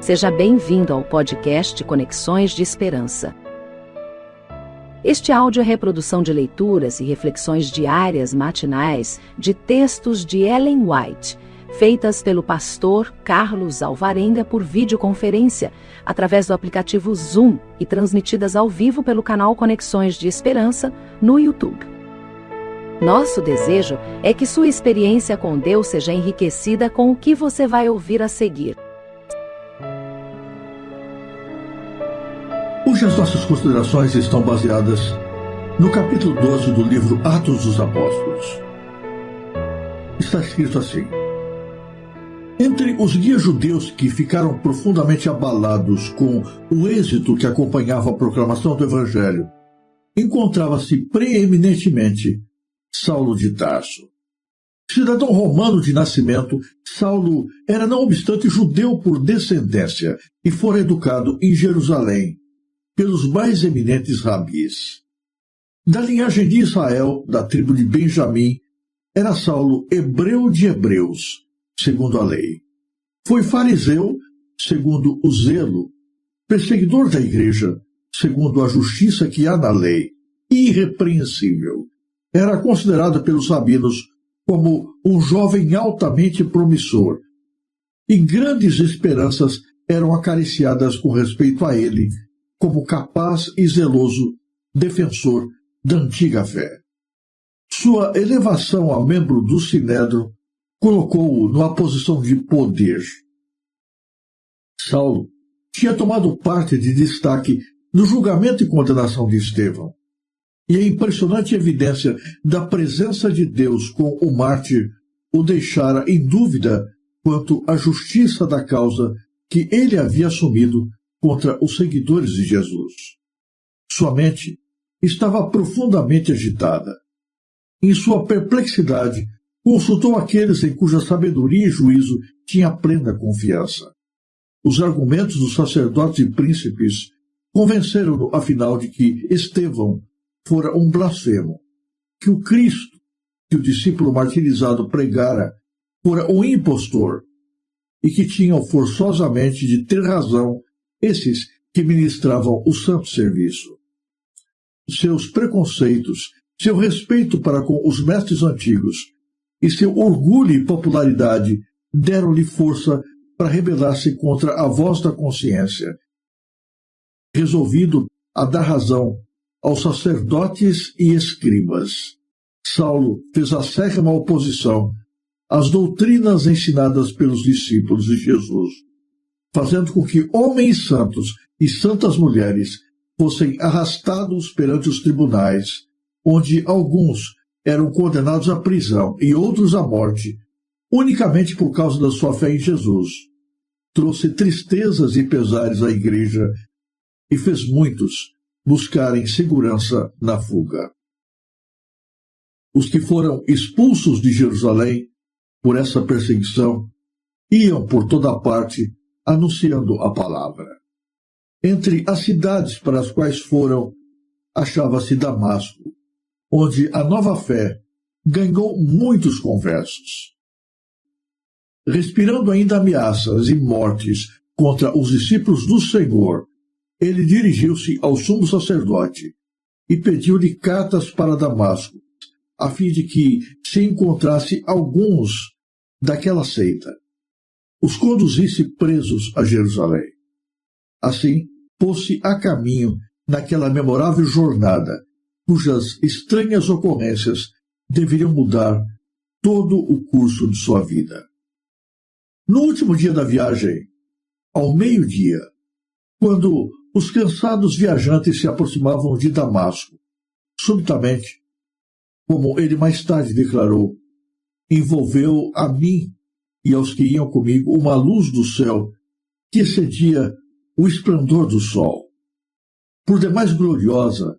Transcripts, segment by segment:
Seja bem-vindo ao podcast Conexões de Esperança. Este áudio é reprodução de leituras e reflexões diárias matinais de textos de Ellen White, feitas pelo pastor Carlos Alvarenga por videoconferência, através do aplicativo Zoom e transmitidas ao vivo pelo canal Conexões de Esperança no YouTube. Nosso desejo é que sua experiência com Deus seja enriquecida com o que você vai ouvir a seguir. Hoje as nossas considerações estão baseadas no capítulo 12 do livro Atos dos Apóstolos. Está escrito assim: entre os guias judeus que ficaram profundamente abalados com o êxito que acompanhava a proclamação do Evangelho, encontrava-se preeminentemente Saulo de Tarso. Cidadão romano de nascimento, Saulo era, não obstante, judeu por descendência e fora educado em Jerusalém pelos mais eminentes rabis. Da linhagem de Israel, da tribo de Benjamim, era Saulo hebreu de hebreus, segundo a lei. Foi fariseu, segundo o zelo, perseguidor da igreja, segundo a justiça que há na lei, irrepreensível. Era considerado pelos rabinos como um jovem altamente promissor, e grandes esperanças eram acariciadas com respeito a ele, como capaz e zeloso defensor da antiga fé. Sua elevação a membro do Sinédrio colocou-o numa posição de poder. Saulo tinha tomado parte de destaque no julgamento e condenação de Estevão, e a impressionante evidência da presença de Deus com o mártir o deixara em dúvida quanto à justiça da causa que ele havia assumido contra os seguidores de Jesus. Sua mente estava profundamente agitada. Em sua perplexidade, consultou aqueles em cuja sabedoria e juízo tinha plena confiança. Os argumentos dos sacerdotes e príncipes convenceram-no, afinal, de que Estevão fora um blasfemo, que o Cristo, que o discípulo martirizado pregara, fora um impostor, e que tinham forçosamente de ter razão esses que ministravam o santo serviço. Seus preconceitos, seu respeito para com os mestres antigos e seu orgulho e popularidade deram-lhe força para rebelar-se contra a voz da consciência. Resolvido a dar razão aos sacerdotes e escribas, Saulo fez acérrima oposição às doutrinas ensinadas pelos discípulos de Jesus, fazendo com que homens santos e santas mulheres fossem arrastados perante os tribunais, onde alguns eram condenados à prisão e outros à morte, unicamente por causa da sua fé em Jesus. Trouxe tristezas e pesares à igreja e fez muitos buscarem segurança na fuga. Os que foram expulsos de Jerusalém por essa perseguição iam por toda parte anunciando a palavra. Entre as cidades para as quais foram, achava-se Damasco, onde a nova fé ganhou muitos conversos. Respirando ainda ameaças e mortes contra os discípulos do Senhor, ele dirigiu-se ao sumo sacerdote e pediu-lhe cartas para Damasco, a fim de que se encontrasse alguns daquela seita, os conduzisse presos a Jerusalém. Assim, pôs-se a caminho naquela memorável jornada, cujas estranhas ocorrências deveriam mudar todo o curso de sua vida. No último dia da viagem, ao meio-dia, quando os cansados viajantes se aproximavam de Damasco, subitamente, como ele mais tarde declarou, envolveu a mim e aos que iam comigo uma luz do céu que excedia o esplendor do sol, por demais gloriosa,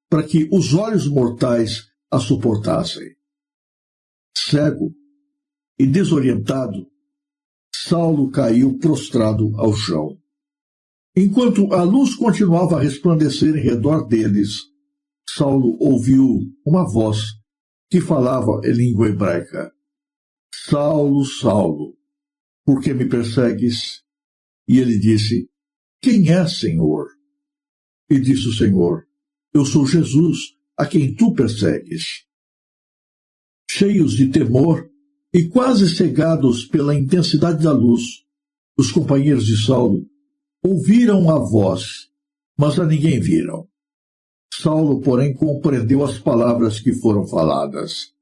para que os olhos mortais a suportassem. Cego e desorientado, Saulo caiu prostrado ao chão. Enquanto a luz continuava a resplandecer em redor deles, Saulo ouviu uma voz que falava em língua hebraica: Saulo, Saulo, por que me persegues? E ele disse: Quem é, Senhor? E disse o Senhor: Eu sou Jesus, a quem tu persegues. Cheios de temor e quase cegados pela intensidade da luz, os companheiros de Saulo ouviram a voz, mas a ninguém viram. Saulo, porém, compreendeu as palavras que foram faladas.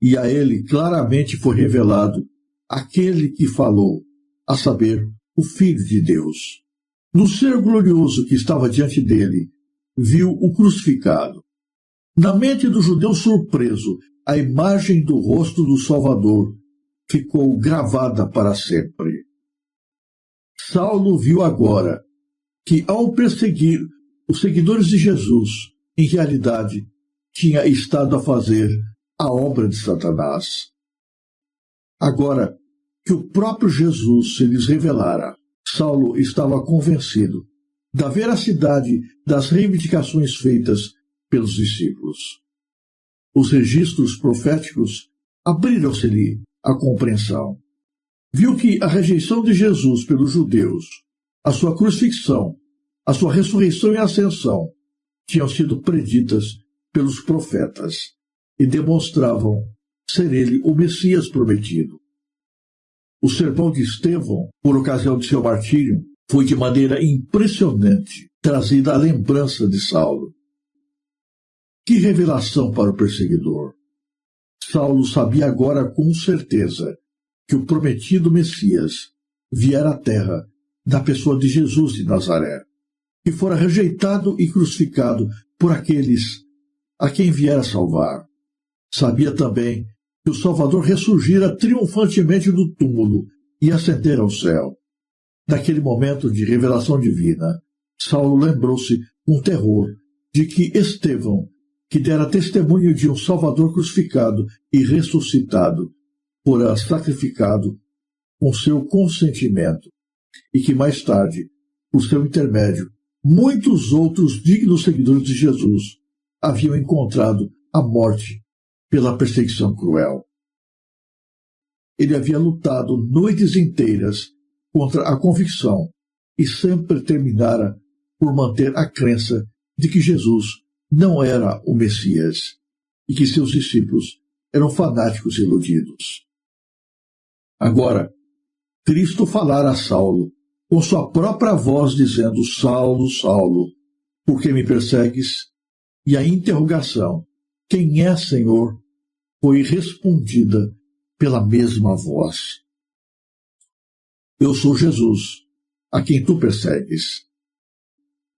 E a ele claramente foi revelado aquele que falou, a saber, o Filho de Deus. No ser glorioso que estava diante dele, viu o crucificado. Na mente do judeu surpreso, a imagem do rosto do Salvador ficou gravada para sempre. Saulo viu agora que, ao perseguir os seguidores de Jesus, em realidade, tinha estado a fazer a obra de Satanás. Agora que o próprio Jesus se lhes revelara, Saulo estava convencido da veracidade das reivindicações feitas pelos discípulos. Os registros proféticos abriram-se-lhe a compreensão. Viu que a rejeição de Jesus pelos judeus, a sua crucifixão, a sua ressurreição e ascensão tinham sido preditas pelos profetas e demonstravam ser ele o Messias prometido. O sermão de Estevão, por ocasião de seu martírio, foi de maneira impressionante trazida à lembrança de Saulo. Que revelação para o perseguidor! Saulo sabia agora com certeza que o prometido Messias viera à terra da pessoa de Jesus de Nazaré, que fora rejeitado e crucificado por aqueles a quem viera salvar. Sabia também que o Salvador ressurgira triunfantemente do túmulo e ascendera ao céu. Naquele momento de revelação divina, Saulo lembrou-se com terror de que Estevão, que dera testemunho de um Salvador crucificado e ressuscitado, fora sacrificado com seu consentimento, e que mais tarde, por seu intermédio, muitos outros dignos seguidores de Jesus haviam encontrado a morte pela perseguição cruel. Ele havia lutado noites inteiras contra a convicção e sempre terminara por manter a crença de que Jesus não era o Messias e que seus discípulos eram fanáticos iludidos. Agora, Cristo falara a Saulo com sua própria voz, dizendo: Saulo, Saulo, por que me persegues? E a interrogação: quem é, Senhor? Foi respondida pela mesma voz: Eu sou Jesus, a quem tu persegues.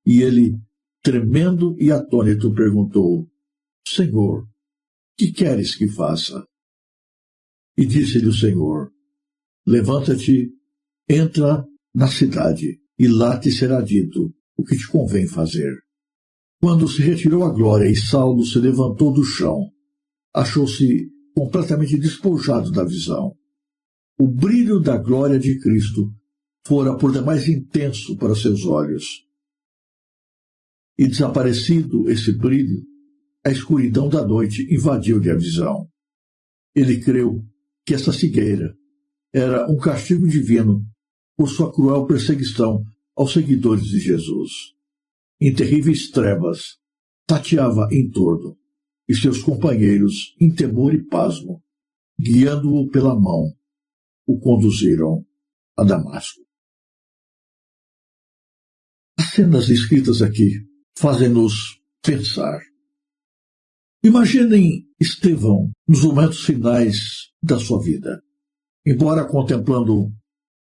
E ele, tremendo e atônito, perguntou: Senhor, que queres que faça? E disse-lhe o Senhor: Levanta-te, entra na cidade, e lá te será dito o que te convém fazer. Quando se retirou a glória e Saulo se levantou do chão, achou-se completamente despojado da visão. O brilho da glória de Cristo fora por demais intenso para seus olhos. E desaparecido esse brilho, a escuridão da noite invadiu-lhe a visão. Ele creu que essa cegueira era um castigo divino por sua cruel perseguição aos seguidores de Jesus. Em terríveis trevas, tateava em torno, e seus companheiros, em temor e pasmo, guiando-o pela mão, o conduziram a Damasco. As cenas escritas aqui fazem-nos pensar. Imaginem Estevão nos momentos finais da sua vida. Embora contemplando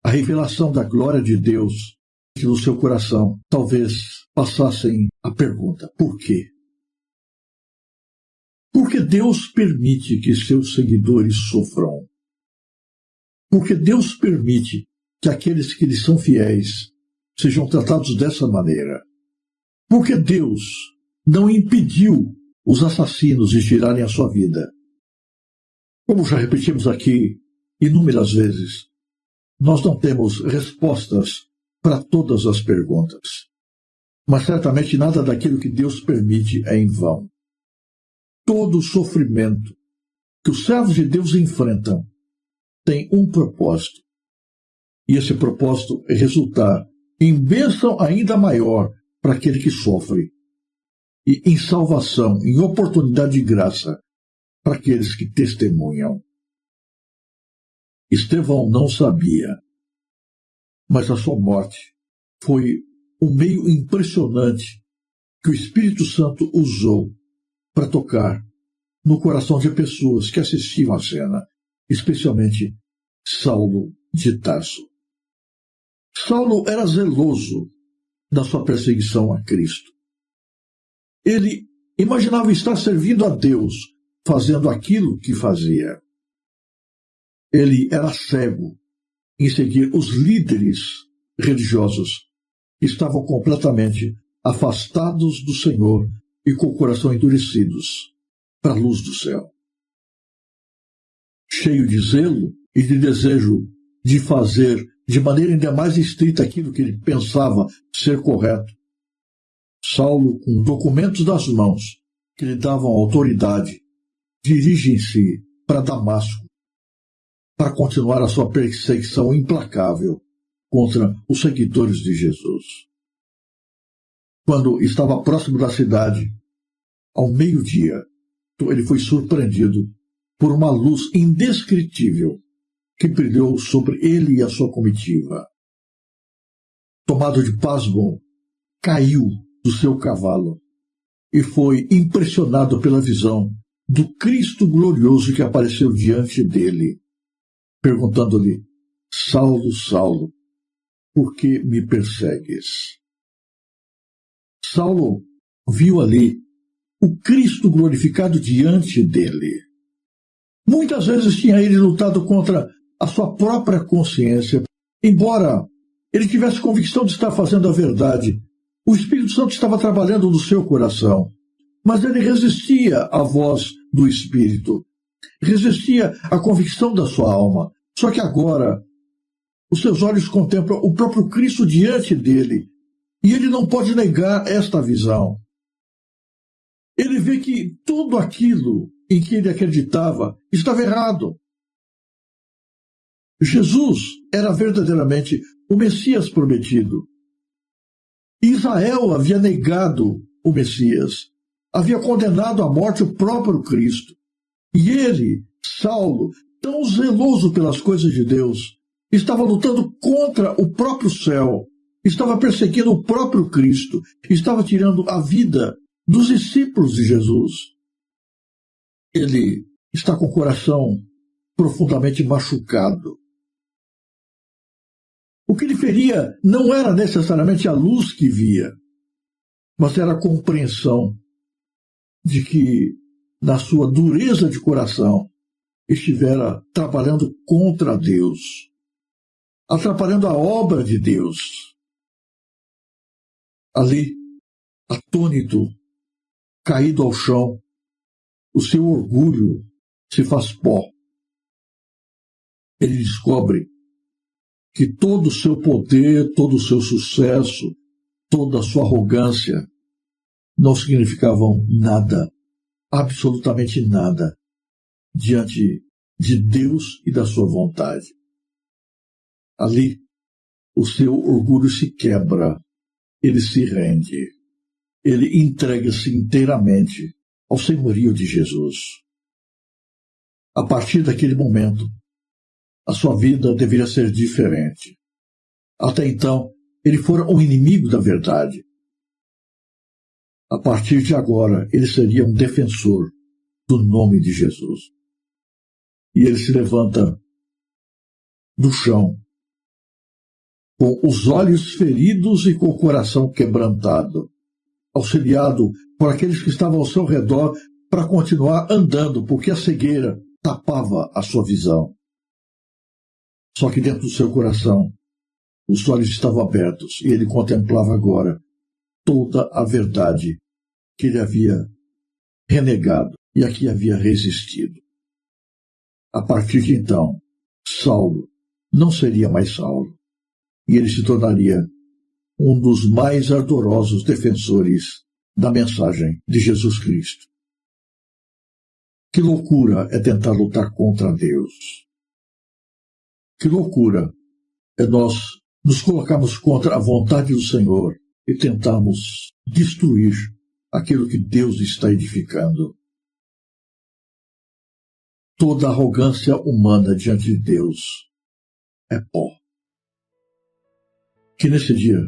a revelação da glória de Deus no seu coração, talvez passassem a pergunta: por quê? Porque Deus permite que seus seguidores sofram. Porque Deus permite que aqueles que lhe são fiéis sejam tratados dessa maneira. Porque Deus não impediu os assassinos de tirarem a sua vida. Como já repetimos aqui inúmeras vezes, nós não temos respostas para todas as perguntas. Mas certamente nada daquilo que Deus permite é em vão. Todo o sofrimento que os servos de Deus enfrentam tem um propósito: E esse propósito é resultar em bênção ainda maior para aquele que sofre, e em salvação, em oportunidade de graça para aqueles que testemunham. Estevão não sabia, mas a sua morte foi um meio impressionante que o Espírito Santo usou para tocar no coração de pessoas que assistiam à cena, especialmente Saulo de Tarso. Saulo era zeloso na sua perseguição a Cristo. Ele imaginava estar servindo a Deus, fazendo aquilo que fazia. Ele era cego em seguir os líderes religiosos que estavam completamente afastados do Senhor e com o coração endurecidos para a luz do céu. Cheio de zelo e de desejo de fazer de maneira ainda mais estrita aquilo que ele pensava ser correto, Saulo, com documentos nas mãos que lhe davam autoridade, dirige-se para Damasco para continuar a sua perseguição implacável contra os seguidores de Jesus. Quando estava próximo da cidade, ao meio-dia, ele foi surpreendido por uma luz indescritível que brilhou sobre ele e a sua comitiva. Tomado de pasmo, caiu do seu cavalo e foi impressionado pela visão do Cristo glorioso que apareceu diante dele, perguntando-lhe: Saulo, Saulo, por que me persegues? Saulo viu ali o Cristo glorificado diante dele. Muitas vezes tinha ele lutado contra a sua própria consciência. Embora ele tivesse convicção de estar fazendo a verdade, o Espírito Santo estava trabalhando no seu coração. Mas ele resistia à voz do Espírito, resistia à convicção da sua alma. Só que agora, os seus olhos contemplam o próprio Cristo diante dele, e ele não pode negar esta visão. Ele vê que tudo aquilo em que ele acreditava estava errado. Jesus era verdadeiramente o Messias prometido. Israel havia negado o Messias, havia condenado à morte o próprio Cristo. E ele, Saulo, tão zeloso pelas coisas de Deus, estava lutando contra o próprio céu, estava perseguindo o próprio Cristo, estava tirando a vida dos discípulos de Jesus. Ele está com o coração profundamente machucado. O que lhe feria não era necessariamente a luz que via, mas era a compreensão de que, na sua dureza de coração, estivera trabalhando contra Deus, atrapalhando a obra de Deus. Ali, atônito, caído ao chão, o seu orgulho se faz pó. Ele descobre que todo o seu poder, todo o seu sucesso, toda a sua arrogância não significavam nada, absolutamente nada, diante de Deus e da sua vontade. Ali, o seu orgulho se quebra, ele se rende, ele entrega-se inteiramente ao senhorio de Jesus. A partir daquele momento, a sua vida deveria ser diferente. Até então, ele fora um inimigo da verdade. A partir de agora, ele seria um defensor do nome de Jesus. E ele se levanta do chão, com os olhos feridos e com o coração quebrantado, auxiliado por aqueles que estavam ao seu redor para continuar andando, porque a cegueira tapava a sua visão. Só que dentro do seu coração, os olhos estavam abertos e ele contemplava agora toda a verdade que ele havia renegado e a que havia resistido. A partir de então, Saulo não seria mais Saulo, e ele se tornaria um dos mais ardorosos defensores da mensagem de Jesus Cristo. Que loucura é tentar lutar contra Deus! Que loucura é nós nos colocarmos contra a vontade do Senhor e tentarmos destruir aquilo que Deus está edificando. Toda arrogância humana diante de Deus é pó. Que nesse dia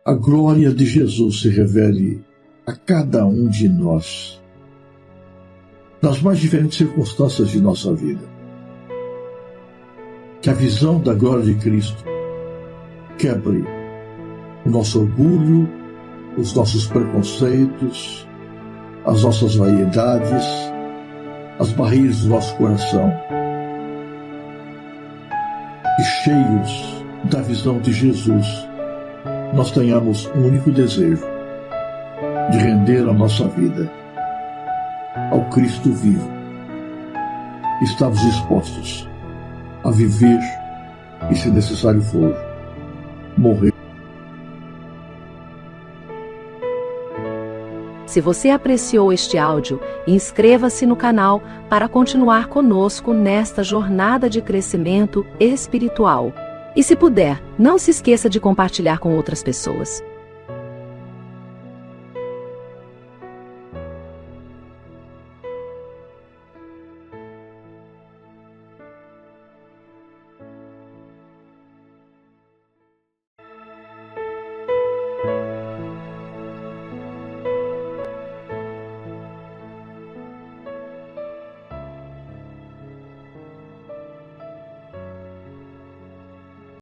a glória de Jesus se revele a cada um de nós, nas mais diferentes circunstâncias de nossa vida. Que a visão da glória de Cristo quebre o nosso orgulho, os nossos preconceitos, as nossas vaidades, as barreiras do nosso coração. E cheios da visão de Jesus, nós tenhamos um único desejo: de render a nossa vida ao Cristo vivo. Estamos dispostos a viver e, se necessário for, morrer. Se você apreciou este áudio, inscreva-se no canal para continuar conosco nesta jornada de crescimento espiritual. E se puder, não se esqueça de compartilhar com outras pessoas.